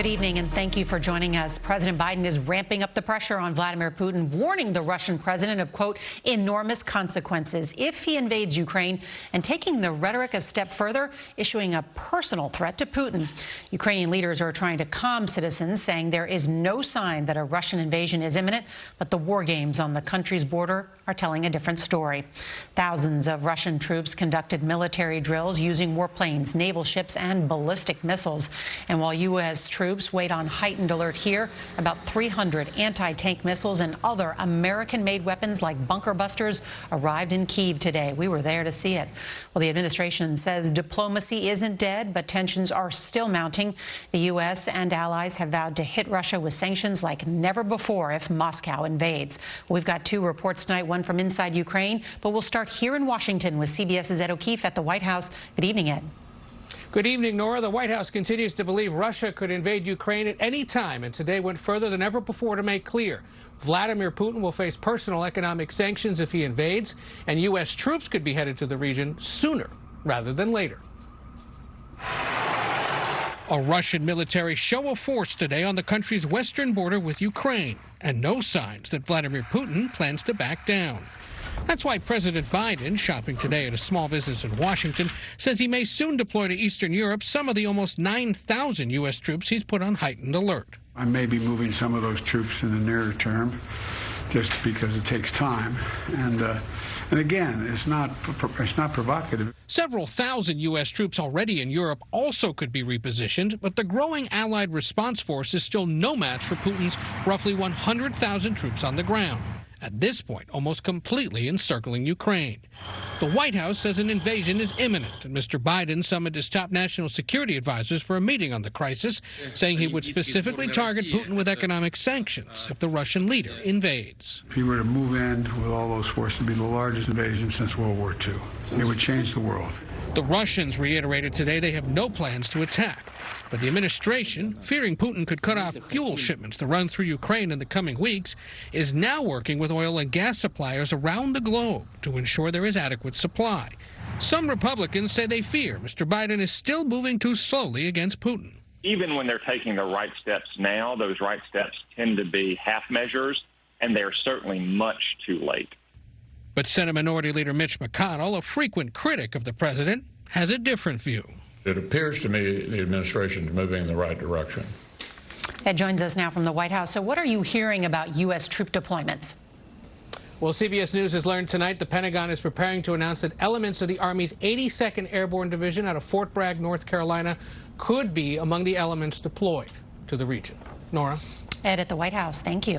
Good evening, and thank you for joining us. President Biden is ramping up the pressure on Vladimir Putin, warning the Russian president of, quote, enormous consequences if he invades Ukraine, and taking the rhetoric a step further, issuing a personal threat to Putin. Ukrainian leaders are trying to calm citizens, saying there is no sign that a Russian invasion is imminent, but the war games on the country's border are telling a different story. Thousands of Russian troops conducted military drills using warplanes, naval ships, and ballistic missiles. And while U.S. troops wait on heightened alert here, about 300 anti-tank missiles and other American-made weapons like bunker busters arrived in Kyiv today. We were there to see it. Well, the administration says diplomacy isn't dead, but tensions are still mounting. The U.S. and allies have vowed to hit Russia with sanctions like never before if Moscow invades. We've got two reports tonight, one from inside Ukraine, but we'll start here in Washington with CBS's Ed O'Keefe at the White House. Good evening, Ed. Good evening, Nora. The White House continues to believe Russia could invade Ukraine at any time, and today went further than ever before to make clear Vladimir Putin will face personal economic sanctions if he invades, and U.S. troops could be headed to the region sooner rather than later. A Russian military show of force today on the country's western border with Ukraine, and no signs that Vladimir Putin plans to back down. That's why President Biden, shopping today at a small business in Washington, says he may soon deploy to Eastern Europe some of the almost 9,000 U.S. troops he's put on heightened alert. I may be moving some of those troops in the nearer term, just because it takes time. And again, it's not provocative. Several thousand U.S. troops already in Europe also could be repositioned, but the growing Allied response force is still no match for Putin's roughly 100,000 troops on the ground. At this point, almost completely encircling Ukraine. The White House says an invasion is imminent, and Mr. Biden summoned his top national security advisors for a meeting on the crisis, saying he would specifically target Putin with economic sanctions if the Russian leader invades. If he were to move in with all those forces, it would be the largest invasion since World War II. It would change the world. The Russians reiterated today they have no plans to attack. But the administration, fearing Putin could cut off fuel shipments to run through Ukraine in the coming weeks, is now working with oil and gas suppliers around the globe to ensure there is adequate supply. Some Republicans say they fear Mr. Biden is still moving too slowly against Putin. Even when they're taking the right steps now, those right steps tend to be half measures, and they're certainly much too late. But Senate Minority Leader Mitch McConnell, a frequent critic of the president, has a different view. It appears to me the administration is moving in the right direction. Ed joins us now from the White House. So what are you hearing about U.S. troop deployments? Well, CBS News has learned tonight the Pentagon is preparing to announce that elements of the Army's 82nd Airborne Division out of Fort Bragg, North Carolina, could be among the elements deployed to the region. Nora? Ed at the White House, thank you.